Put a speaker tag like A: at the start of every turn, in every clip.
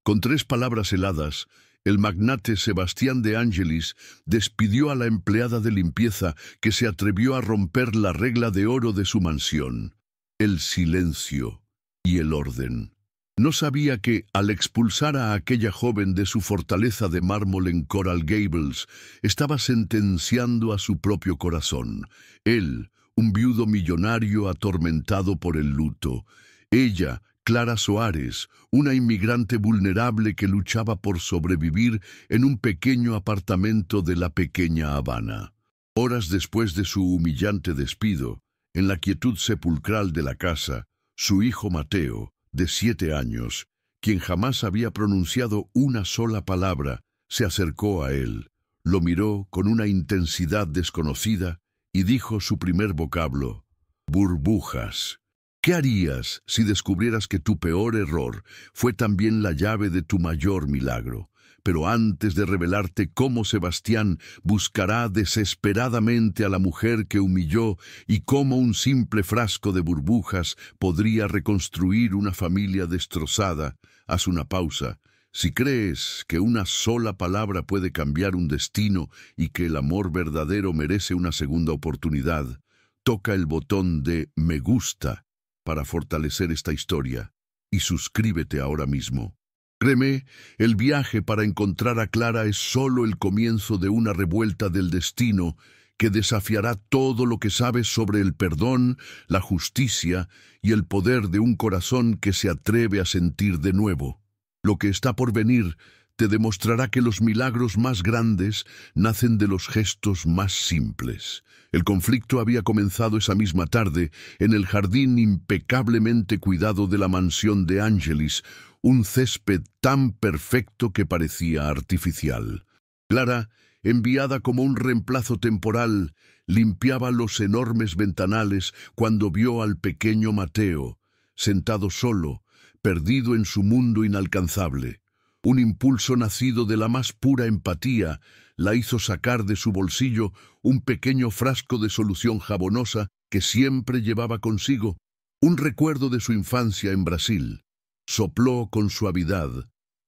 A: Con 3 palabras heladas, el magnate Sebastián de Angelis despidió a la empleada de limpieza que se atrevió a romper la regla de oro de su mansión: el silencio y el orden. No sabía que, al expulsar a aquella joven de su fortaleza de mármol en Coral Gables, estaba sentenciando a su propio corazón. Él, un viudo millonario atormentado por el luto. Ella, Clara Soares, una inmigrante vulnerable que luchaba por sobrevivir en un pequeño apartamento de la pequeña Habana. Horas después de su humillante despido, en la quietud sepulcral de la casa, su hijo Mateo, de 7 años, quien jamás había pronunciado una sola palabra, se acercó a él, lo miró con una intensidad desconocida y dijo su primer vocablo: burbujas. ¿Qué harías si descubrieras que tu peor error fue también la llave de tu mayor milagro? Pero antes de revelarte cómo Sebastián buscará desesperadamente a la mujer que humilló y cómo un simple frasco de burbujas podría reconstruir una familia destrozada, haz una pausa. Si crees que una sola palabra puede cambiar un destino y que el amor verdadero merece una segunda oportunidad, toca el botón de me gusta para fortalecer esta historia y suscríbete ahora mismo. Créeme, el viaje para encontrar a Clara es solo el comienzo de una revuelta del destino que desafiará todo lo que sabes sobre el perdón, la justicia y el poder de un corazón que se atreve a sentir de nuevo. Lo que está por venir te demostrará que los milagros más grandes nacen de los gestos más simples. El conflicto había comenzado esa misma tarde en el jardín impecablemente cuidado de la mansión de Angelis, un césped tan perfecto que parecía artificial. Clara, enviada como un reemplazo temporal, limpiaba los enormes ventanales cuando vio al pequeño Mateo, sentado solo, perdido en su mundo inalcanzable. Un impulso nacido de la más pura empatía la hizo sacar de su bolsillo un pequeño frasco de solución jabonosa que siempre llevaba consigo, un recuerdo de su infancia en Brasil. Sopló con suavidad,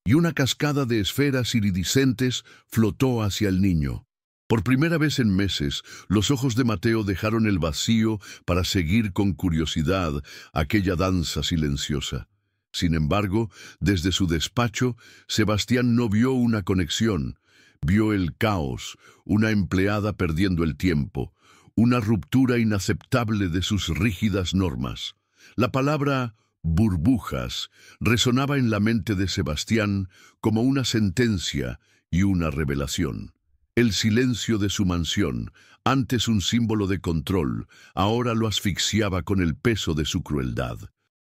A: y una cascada de esferas iridiscentes flotó hacia el niño. Por primera vez en meses, los ojos de Mateo dejaron el vacío para seguir con curiosidad aquella danza silenciosa. Sin embargo, desde su despacho, Sebastián no vio una conexión. Vio el caos, una empleada perdiendo el tiempo, una ruptura inaceptable de sus rígidas normas. La palabra burbujas resonaba en la mente de Sebastián como una sentencia y una revelación. El silencio de su mansión, antes un símbolo de control, ahora lo asfixiaba con el peso de su crueldad.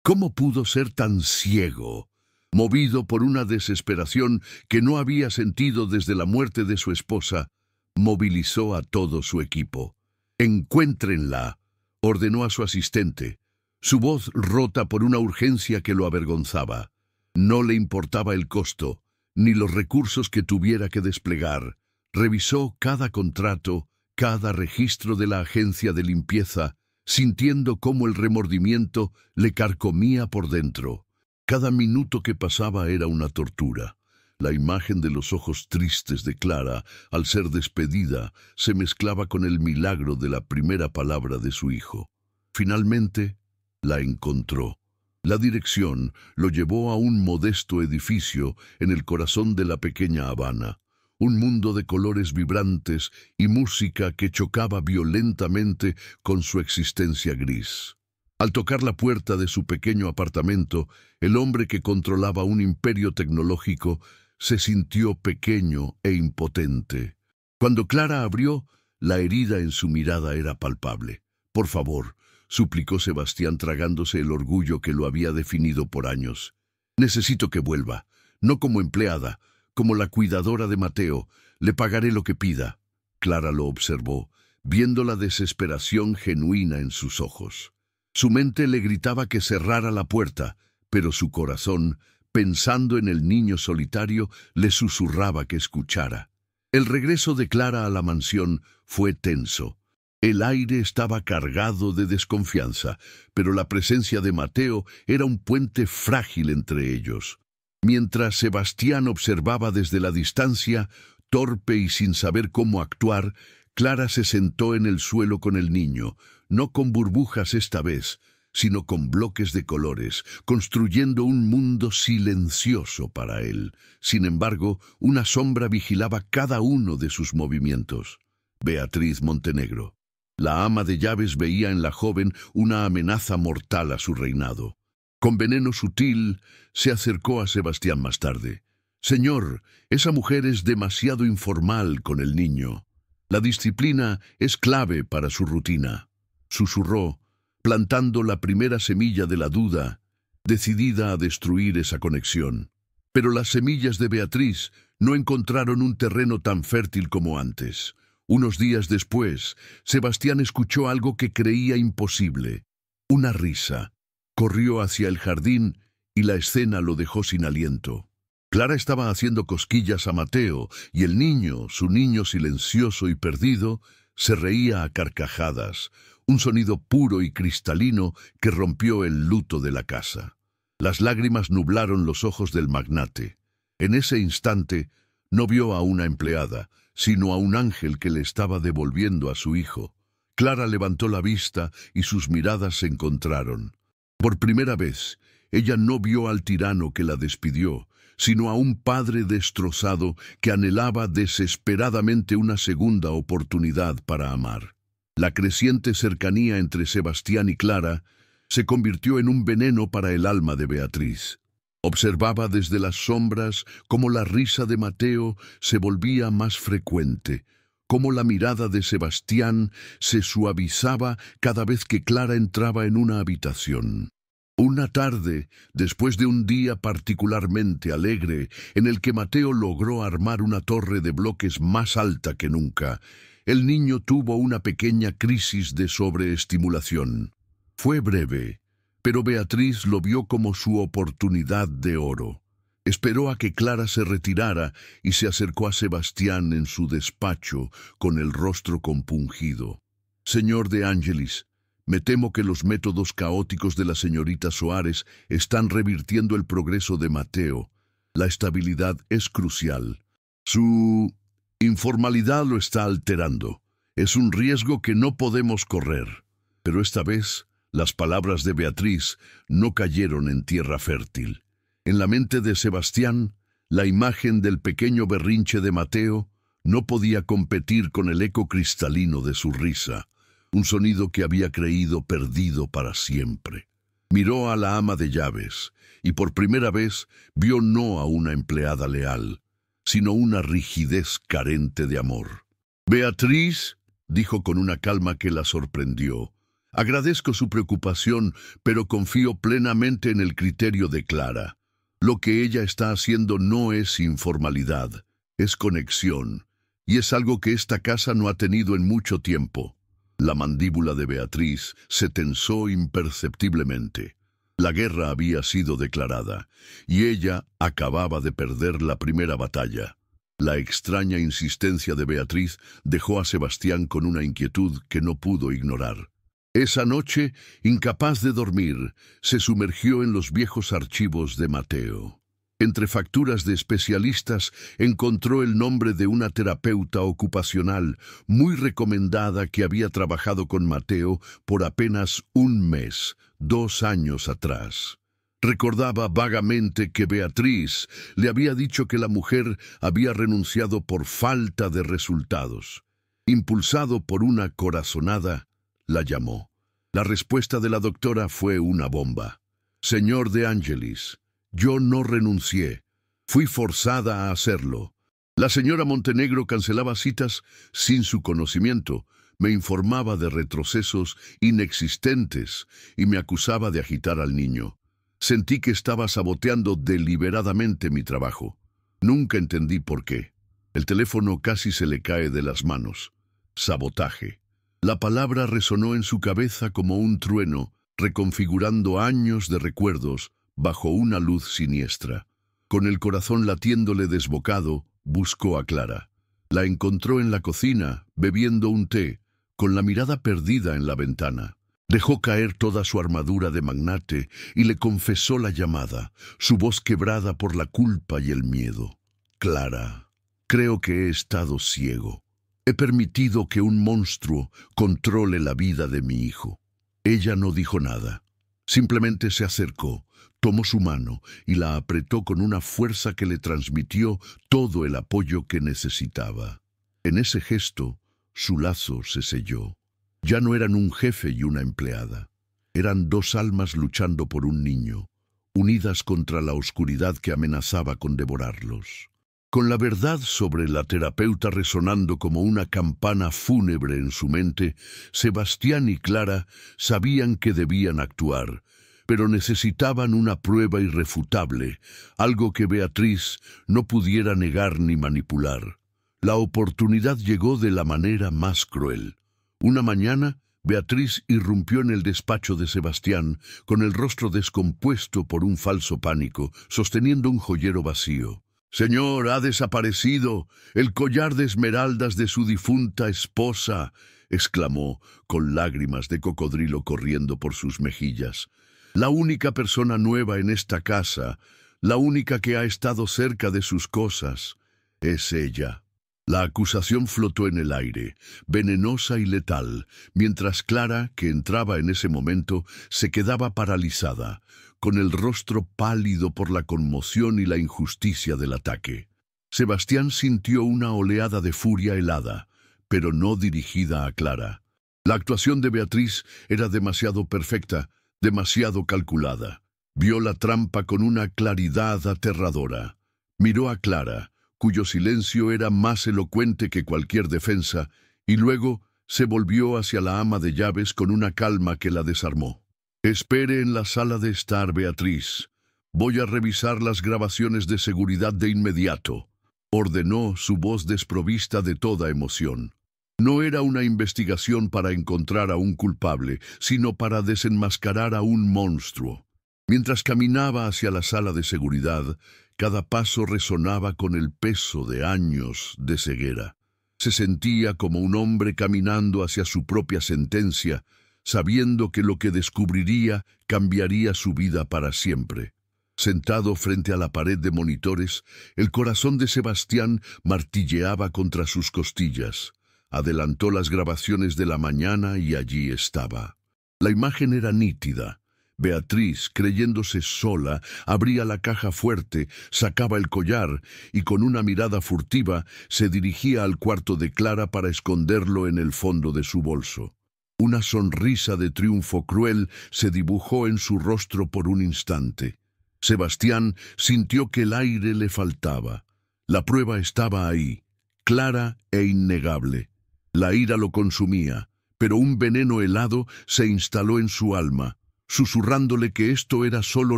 A: ¿Cómo pudo ser tan ciego? Movido por una desesperación que no había sentido desde la muerte de su esposa, movilizó a todo su equipo. «Encuéntrenla», ordenó a su asistente, su voz rota por una urgencia que lo avergonzaba. No le importaba el costo, ni los recursos que tuviera que desplegar. Revisó cada contrato, cada registro de la agencia de limpieza, sintiendo cómo el remordimiento le carcomía por dentro. Cada minuto que pasaba era una tortura. La imagen de los ojos tristes de Clara, al ser despedida, se mezclaba con el milagro de la primera palabra de su hijo. Finalmente, la encontró. La dirección lo llevó a un modesto edificio en el corazón de la pequeña Habana. Un mundo de colores vibrantes y música que chocaba violentamente con su existencia gris. Al tocar la puerta de su pequeño apartamento, el hombre que controlaba un imperio tecnológico se sintió pequeño e impotente. Cuando Clara abrió, la herida en su mirada era palpable. «Por favor», suplicó Sebastián tragándose el orgullo que lo había definido por años. «Necesito que vuelva, no como empleada, como la cuidadora de Mateo. Le pagaré lo que pida». Clara lo observó, viendo la desesperación genuina en sus ojos. Su mente le gritaba que cerrara la puerta, pero su corazón, pensando en el niño solitario, le susurraba que escuchara. El regreso de Clara a la mansión fue tenso. El aire estaba cargado de desconfianza, pero la presencia de Mateo era un puente frágil entre ellos. Mientras Sebastián observaba desde la distancia, torpe y sin saber cómo actuar, Clara se sentó en el suelo con el niño, no con burbujas esta vez, sino con bloques de colores, construyendo un mundo silencioso para él. Sin embargo, una sombra vigilaba cada uno de sus movimientos. Beatriz Montenegro. La ama de llaves veía en la joven una amenaza mortal a su reinado. Con veneno sutil, se acercó a Sebastián más tarde. «Señor, esa mujer es demasiado informal con el niño. La disciplina es clave para su rutina», susurró, plantando la primera semilla de la duda, decidida a destruir esa conexión. Pero las semillas de Beatriz no encontraron un terreno tan fértil como antes. Unos días después, Sebastián escuchó algo que creía imposible. Una risa. Corrió hacia el jardín y la escena lo dejó sin aliento. Clara estaba haciendo cosquillas a Mateo y el niño, su niño silencioso y perdido, se reía a carcajadas, un sonido puro y cristalino que rompió el luto de la casa. Las lágrimas nublaron los ojos del magnate. En ese instante no vio a una empleada, sino a un ángel que le estaba devolviendo a su hijo. Clara levantó la vista y sus miradas se encontraron. Por primera vez, ella no vio al tirano que la despidió, sino a un padre destrozado que anhelaba desesperadamente una segunda oportunidad para amar. La creciente cercanía entre Sebastián y Clara se convirtió en un veneno para el alma de Beatriz. Observaba desde las sombras cómo la risa de Mateo se volvía más frecuente, cómo la mirada de Sebastián se suavizaba cada vez que Clara entraba en una habitación. Una tarde, después de un día particularmente alegre, en el que Mateo logró armar una torre de bloques más alta que nunca, el niño tuvo una pequeña crisis de sobreestimulación. Fue breve, pero Beatriz lo vio como su oportunidad de oro. Esperó a que Clara se retirara y se acercó a Sebastián en su despacho con el rostro compungido. «Señor de Angelis, me temo que los métodos caóticos de la señorita Soares están revirtiendo el progreso de Mateo. La estabilidad es crucial. Su informalidad lo está alterando. Es un riesgo que no podemos correr». Pero esta vez, las palabras de Beatriz no cayeron en tierra fértil. En la mente de Sebastián, la imagen del pequeño berrinche de Mateo no podía competir con el eco cristalino de su risa, un sonido que había creído perdido para siempre. Miró a la ama de llaves y por primera vez vio no a una empleada leal, sino una rigidez carente de amor. «Beatriz», dijo con una calma que la sorprendió, «agradezco su preocupación, pero confío plenamente en el criterio de Clara. Lo que ella está haciendo no es informalidad, es conexión, y es algo que esta casa no ha tenido en mucho tiempo». La mandíbula de Beatriz se tensó imperceptiblemente. La guerra había sido declarada, y ella acababa de perder la primera batalla. La extraña insistencia de Beatriz dejó a Sebastián con una inquietud que no pudo ignorar. Esa noche, incapaz de dormir, se sumergió en los viejos archivos de Mateo. Entre facturas de especialistas encontró el nombre de una terapeuta ocupacional muy recomendada que había trabajado con Mateo por apenas un mes, 2 años atrás. Recordaba vagamente que Beatriz le había dicho que la mujer había renunciado por falta de resultados. Impulsado por una corazonada, la llamó. La respuesta de la doctora fue una bomba. «Señor de Angelis, yo no renuncié. Fui forzada a hacerlo. La señora Montenegro cancelaba citas sin su conocimiento, me informaba de retrocesos inexistentes y me acusaba de agitar al niño. Sentí que estaba saboteando deliberadamente mi trabajo. Nunca entendí por qué. El teléfono casi se le cae de las manos. Sabotaje». La palabra resonó en su cabeza como un trueno, reconfigurando años de recuerdos bajo una luz siniestra. Con el corazón latiéndole desbocado, buscó a Clara. La encontró en la cocina, bebiendo un té, con la mirada perdida en la ventana. Dejó caer toda su armadura de magnate y le confesó la llamada, su voz quebrada por la culpa y el miedo. Clara, creo que he estado ciego. He permitido que un monstruo controle la vida de mi hijo. Ella no dijo nada. Simplemente se acercó, tomó su mano y la apretó con una fuerza que le transmitió todo el apoyo que necesitaba. En ese gesto, su lazo se selló. Ya no eran un jefe y una empleada. Eran dos almas luchando por un niño, unidas contra la oscuridad que amenazaba con devorarlos. Con la verdad sobre la terapeuta resonando como una campana fúnebre en su mente, Sebastián y Clara sabían que debían actuar, pero necesitaban una prueba irrefutable, algo que Beatriz no pudiera negar ni manipular. La oportunidad llegó de la manera más cruel. Una mañana, Beatriz irrumpió en el despacho de Sebastián, con el rostro descompuesto por un falso pánico, sosteniendo un joyero vacío. «Señor, ha desaparecido el collar de esmeraldas de su difunta esposa», exclamó, con lágrimas de cocodrilo corriendo por sus mejillas. «La única persona nueva en esta casa, la única que ha estado cerca de sus cosas, es ella». La acusación flotó en el aire, venenosa y letal, mientras Clara, que entraba en ese momento, se quedaba paralizada, con el rostro pálido por la conmoción y la injusticia del ataque. Sebastián sintió una oleada de furia helada, pero no dirigida a Clara. La actuación de Beatriz era demasiado perfecta, demasiado calculada. Vio la trampa con una claridad aterradora. Miró a Clara, cuyo silencio era más elocuente que cualquier defensa, y luego se volvió hacia la ama de llaves con una calma que la desarmó. «Espere en la sala de estar, Beatriz. Voy a revisar las grabaciones de seguridad de inmediato», ordenó, su voz desprovista de toda emoción. No era una investigación para encontrar a un culpable, sino para desenmascarar a un monstruo. Mientras caminaba hacia la sala de seguridad, cada paso resonaba con el peso de años de ceguera. Se sentía como un hombre caminando hacia su propia sentencia, sabiendo que lo que descubriría cambiaría su vida para siempre. Sentado frente a la pared de monitores, el corazón de Sebastián martilleaba contra sus costillas. Adelantó las grabaciones de la mañana y allí estaba. La imagen era nítida. Beatriz, creyéndose sola, abría la caja fuerte, sacaba el collar y con una mirada furtiva se dirigía al cuarto de Clara para esconderlo en el fondo de su bolso. Una sonrisa de triunfo cruel se dibujó en su rostro por un instante. Sebastián sintió que el aire le faltaba. La prueba estaba ahí, clara e innegable. La ira lo consumía, pero un veneno helado se instaló en su alma, susurrándole que esto era solo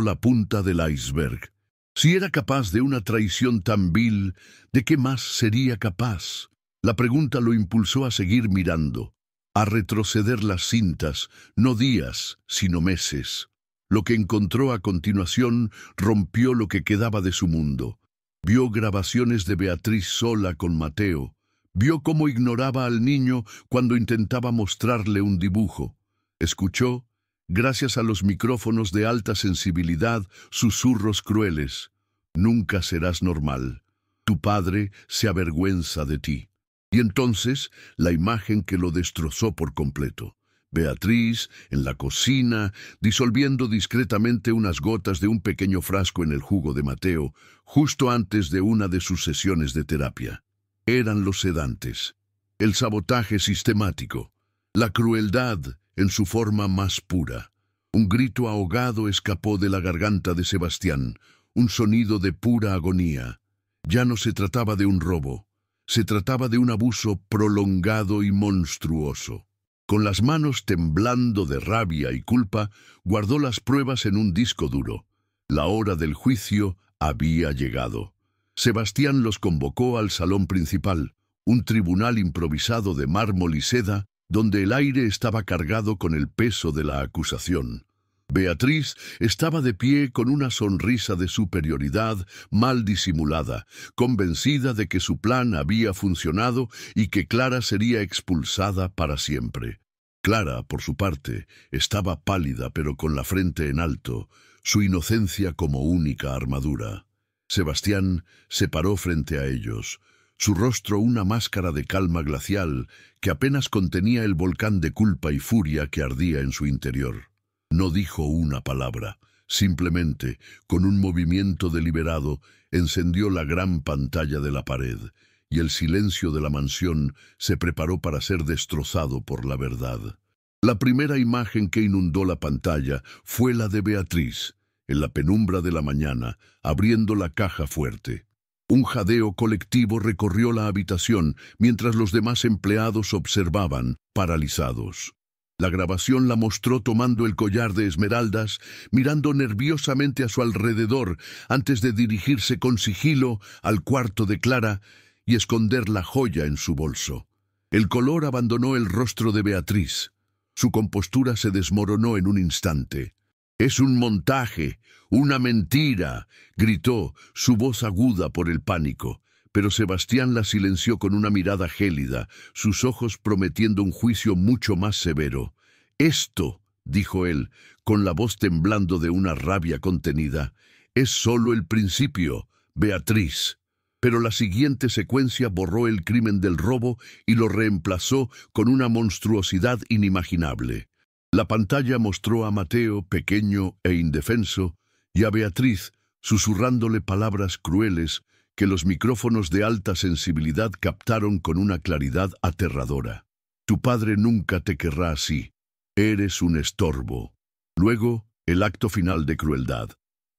A: la punta del iceberg. Si era capaz de una traición tan vil, ¿de qué más sería capaz? La pregunta lo impulsó a seguir mirando, a retroceder las cintas, no días, sino meses. Lo que encontró a continuación rompió lo que quedaba de su mundo. Vio grabaciones de Beatriz sola con Mateo. Vio cómo ignoraba al niño cuando intentaba mostrarle un dibujo. Escuchó, gracias a los micrófonos de alta sensibilidad, susurros crueles. «Nunca serás normal. Tu padre se avergüenza de ti». Y entonces, la imagen que lo destrozó por completo. Beatriz, en la cocina, disolviendo discretamente unas gotas de un pequeño frasco en el jugo de Mateo, justo antes de una de sus sesiones de terapia. Eran los sedantes, el sabotaje sistemático, la crueldad en su forma más pura. Un grito ahogado escapó de la garganta de Sebastián, un sonido de pura agonía. Ya no se trataba de un robo, se trataba de un abuso prolongado y monstruoso. Con las manos temblando de rabia y culpa, guardó las pruebas en un disco duro. La hora del juicio había llegado. Sebastián los convocó al salón principal, un tribunal improvisado de mármol y seda, donde el aire estaba cargado con el peso de la acusación. Beatriz estaba de pie con una sonrisa de superioridad mal disimulada, convencida de que su plan había funcionado y que Clara sería expulsada para siempre. Clara, por su parte, estaba pálida pero con la frente en alto, su inocencia como única armadura. Sebastián se paró frente a ellos, su rostro una máscara de calma glacial que apenas contenía el volcán de culpa y furia que ardía en su interior. No dijo una palabra, simplemente, con un movimiento deliberado, encendió la gran pantalla de la pared, y el silencio de la mansión se preparó para ser destrozado por la verdad. La primera imagen que inundó la pantalla fue la de Beatriz, en la penumbra de la mañana, abriendo la caja fuerte. Un jadeo colectivo recorrió la habitación mientras los demás empleados observaban, paralizados. La grabación la mostró tomando el collar de esmeraldas, mirando nerviosamente a su alrededor antes de dirigirse con sigilo al cuarto de Clara y esconder la joya en su bolso. El color abandonó el rostro de Beatriz. Su compostura se desmoronó en un instante. «Es un montaje, una mentira», gritó, su voz aguda por el pánico. Pero Sebastián la silenció con una mirada gélida, sus ojos prometiendo un juicio mucho más severo. «Esto», dijo él, con la voz temblando de una rabia contenida, «es solo el principio, Beatriz». Pero la siguiente secuencia borró el crimen del robo y lo reemplazó con una monstruosidad inimaginable. La pantalla mostró a Mateo, pequeño e indefenso, y a Beatriz, susurrándole palabras crueles que los micrófonos de alta sensibilidad captaron con una claridad aterradora. «Tu padre nunca te querrá así. Eres un estorbo». Luego, el acto final de crueldad.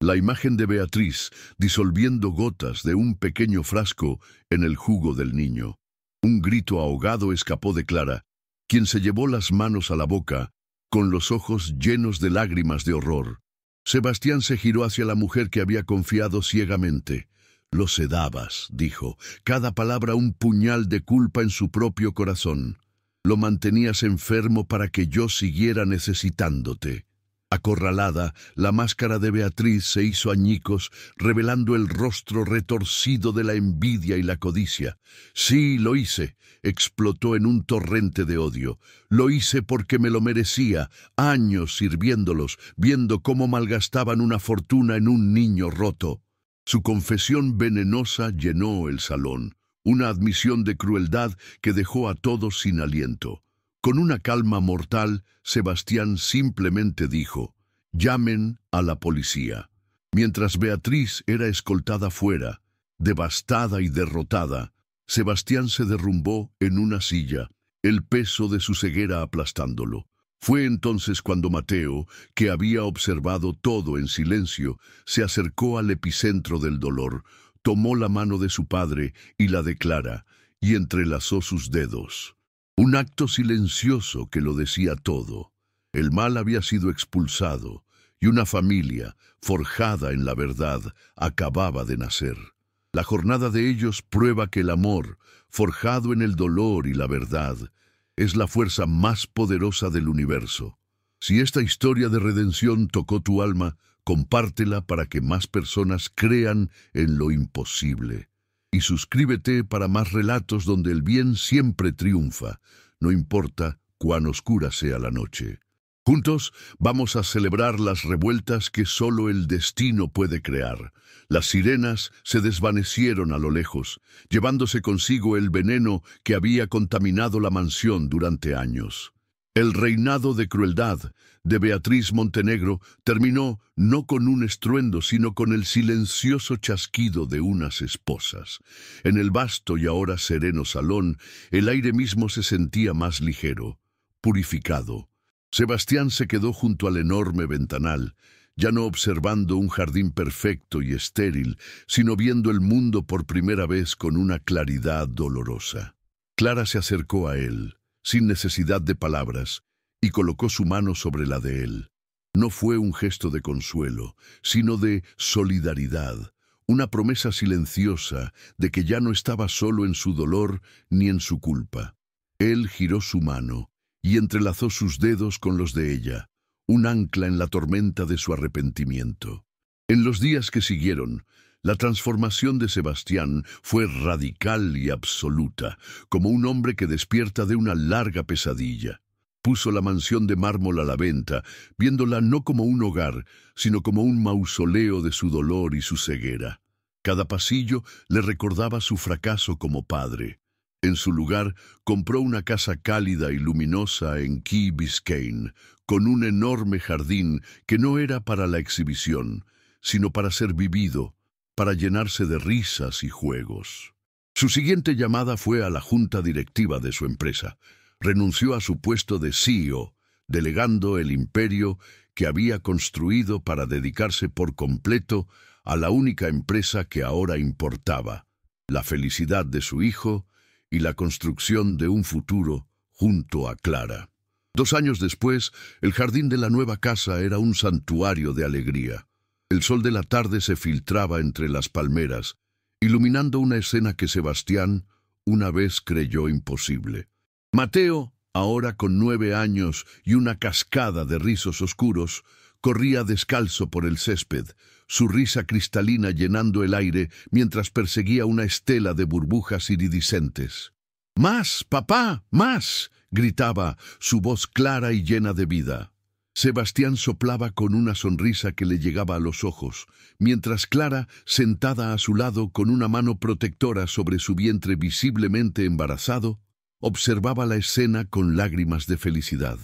A: La imagen de Beatriz disolviendo gotas de un pequeño frasco en el jugo del niño. Un grito ahogado escapó de Clara, quien se llevó las manos a la boca, con los ojos llenos de lágrimas de horror. Sebastián se giró hacia la mujer que había confiado ciegamente. «Lo sedabas», dijo, cada palabra un puñal de culpa en su propio corazón. «Lo mantenías enfermo para que yo siguiera necesitándote». Acorralada, la máscara de Beatriz se hizo añicos, revelando el rostro retorcido de la envidia y la codicia. «Sí, lo hice», explotó en un torrente de odio. «Lo hice porque me lo merecía, años sirviéndolos, viendo cómo malgastaban una fortuna en un niño roto». Su confesión venenosa llenó el salón, una admisión de crueldad que dejó a todos sin aliento. Con una calma mortal, Sebastián simplemente dijo: «Llamen a la policía». Mientras Beatriz era escoltada fuera, devastada y derrotada, Sebastián se derrumbó en una silla, el peso de su ceguera aplastándolo. Fue entonces cuando Mateo, que había observado todo en silencio, se acercó al epicentro del dolor, tomó la mano de su padre y la de Clara, y entrelazó sus dedos. Un acto silencioso que lo decía todo. El mal había sido expulsado, y una familia, forjada en la verdad, acababa de nacer. La jornada de ellos prueba que el amor, forjado en el dolor y la verdad, es la fuerza más poderosa del universo. Si esta historia de redención tocó tu alma, compártela para que más personas crean en lo imposible. Y suscríbete para más relatos donde el bien siempre triunfa, no importa cuán oscura sea la noche. Juntos vamos a celebrar las revueltas que solo el destino puede crear. Las sirenas se desvanecieron a lo lejos, llevándose consigo el veneno que había contaminado la mansión durante años. El reinado de crueldad de Beatriz Montenegro terminó no con un estruendo, sino con el silencioso chasquido de unas esposas. En el vasto y ahora sereno salón, el aire mismo se sentía más ligero, purificado. Sebastián se quedó junto al enorme ventanal, ya no observando un jardín perfecto y estéril, sino viendo el mundo por primera vez con una claridad dolorosa. Clara se acercó a él, sin necesidad de palabras, y colocó su mano sobre la de él. No fue un gesto de consuelo, sino de solidaridad, una promesa silenciosa de que ya no estaba solo en su dolor ni en su culpa. Él giró su mano y entrelazó sus dedos con los de ella, un ancla en la tormenta de su arrepentimiento. En los días que siguieron, la transformación de Sebastián fue radical y absoluta, como un hombre que despierta de una larga pesadilla. puso la mansión de mármol a la venta, viéndola no como un hogar, sino como un mausoleo de su dolor y su ceguera. Cada pasillo le recordaba su fracaso como padre. En su lugar, compró una casa cálida y luminosa en Key Biscayne, con un enorme jardín que no era para la exhibición, sino para ser vivido, para llenarse de risas y juegos. Su siguiente llamada fue a la junta directiva de su empresa. Renunció a su puesto de CEO, delegando el imperio que había construido para dedicarse por completo a la única empresa que ahora importaba, la felicidad de su hijo y la construcción de un futuro junto a Clara. 2 años después, el jardín de la nueva casa era un santuario de alegría. El sol de la tarde se filtraba entre las palmeras, iluminando una escena que Sebastián una vez creyó imposible. Mateo, ahora con 9 años y una cascada de rizos oscuros, corría descalzo por el césped, su risa cristalina llenando el aire mientras perseguía una estela de burbujas iridiscentes. ¡Más, papá, más!, gritaba, su voz clara y llena de vida. Sebastián soplaba con una sonrisa que le llegaba a los ojos, mientras Clara, sentada a su lado con una mano protectora sobre su vientre visiblemente embarazado, observaba la escena con lágrimas de felicidad.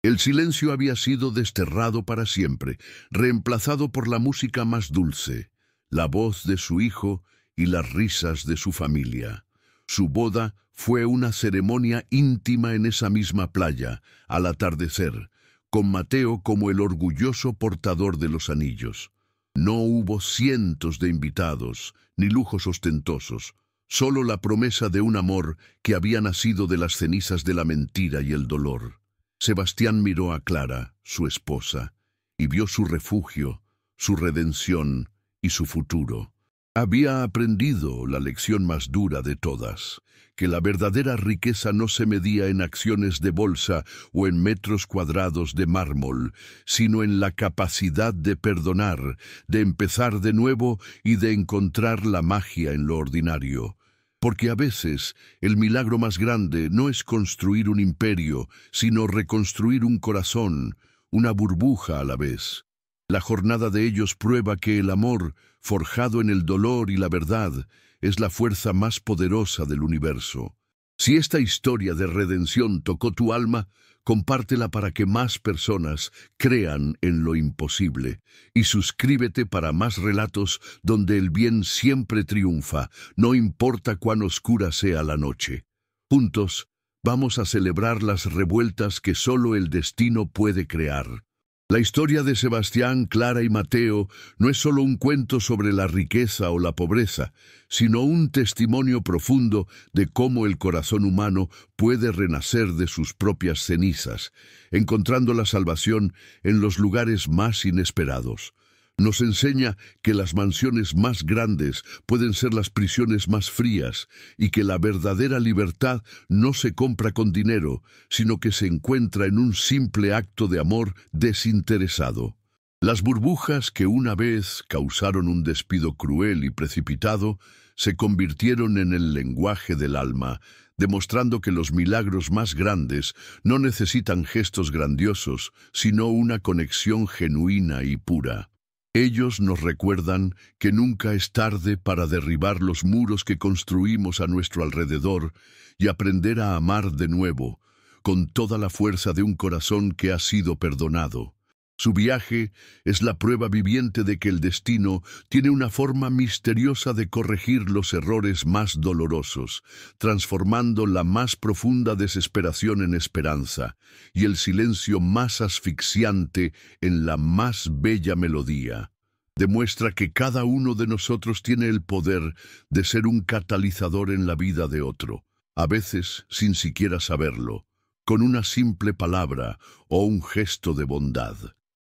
A: El silencio había sido desterrado para siempre, reemplazado por la música más dulce, la voz de su hijo y las risas de su familia. Su boda fue una ceremonia íntima en esa misma playa, al atardecer, con Mateo como el orgulloso portador de los anillos. No hubo cientos de invitados, ni lujos ostentosos, solo la promesa de un amor que había nacido de las cenizas de la mentira y el dolor. Sebastián miró a Clara, su esposa, y vio su refugio, su redención y su futuro. Había aprendido la lección más dura de todas, que la verdadera riqueza no se medía en acciones de bolsa o en metros cuadrados de mármol, sino en la capacidad de perdonar, de empezar de nuevo y de encontrar la magia en lo ordinario. Porque a veces el milagro más grande no es construir un imperio, sino reconstruir un corazón, una burbuja a la vez. La jornada de ellos prueba que el amor, forjado en el dolor y la verdad, es la fuerza más poderosa del universo. Si esta historia de redención tocó tu alma, compártela para que más personas crean en lo imposible. Y suscríbete para más relatos donde el bien siempre triunfa, no importa cuán oscura sea la noche. Juntos, vamos a celebrar las revueltas que solo el destino puede crear. La historia de Sebastián, Clara y Mateo no es solo un cuento sobre la riqueza o la pobreza, sino un testimonio profundo de cómo el corazón humano puede renacer de sus propias cenizas, encontrando la salvación en los lugares más inesperados. Nos enseña que las mansiones más grandes pueden ser las prisiones más frías y que la verdadera libertad no se compra con dinero, sino que se encuentra en un simple acto de amor desinteresado. Las burbujas que una vez causaron un despido cruel y precipitado se convirtieron en el lenguaje del alma, demostrando que los milagros más grandes no necesitan gestos grandiosos, sino una conexión genuina y pura. Ellos nos recuerdan que nunca es tarde para derribar los muros que construimos a nuestro alrededor y aprender a amar de nuevo, con toda la fuerza de un corazón que ha sido perdonado. Su viaje es la prueba viviente de que el destino tiene una forma misteriosa de corregir los errores más dolorosos, transformando la más profunda desesperación en esperanza y el silencio más asfixiante en la más bella melodía. Demuestra que cada uno de nosotros tiene el poder de ser un catalizador en la vida de otro, a veces sin siquiera saberlo, con una simple palabra o un gesto de bondad.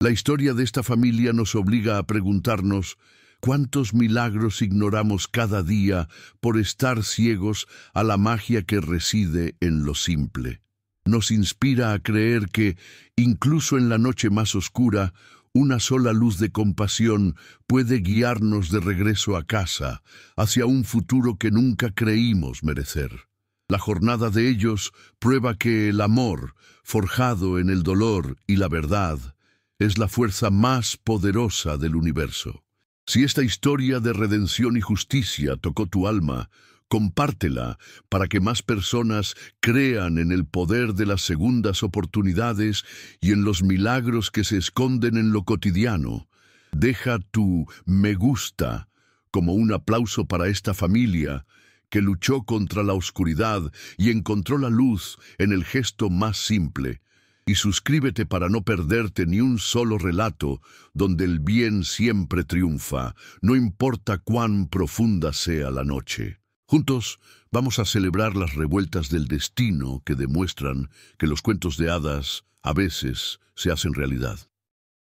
A: La historia de esta familia nos obliga a preguntarnos cuántos milagros ignoramos cada día por estar ciegos a la magia que reside en lo simple. Nos inspira a creer que, incluso en la noche más oscura, una sola luz de compasión puede guiarnos de regreso a casa, hacia un futuro que nunca creímos merecer. La jornada de ellos prueba que el amor, forjado en el dolor y la verdad, es la fuerza más poderosa del universo. Si esta historia de redención y justicia tocó tu alma, compártela para que más personas crean en el poder de las segundas oportunidades y en los milagros que se esconden en lo cotidiano. Deja tu me gusta como un aplauso para esta familia que luchó contra la oscuridad y encontró la luz en el gesto más simple. Y suscríbete para no perderte ni un solo relato donde el bien siempre triunfa, no importa cuán profunda sea la noche. Juntos vamos a celebrar las revueltas del destino que demuestran que los cuentos de hadas a veces se hacen realidad.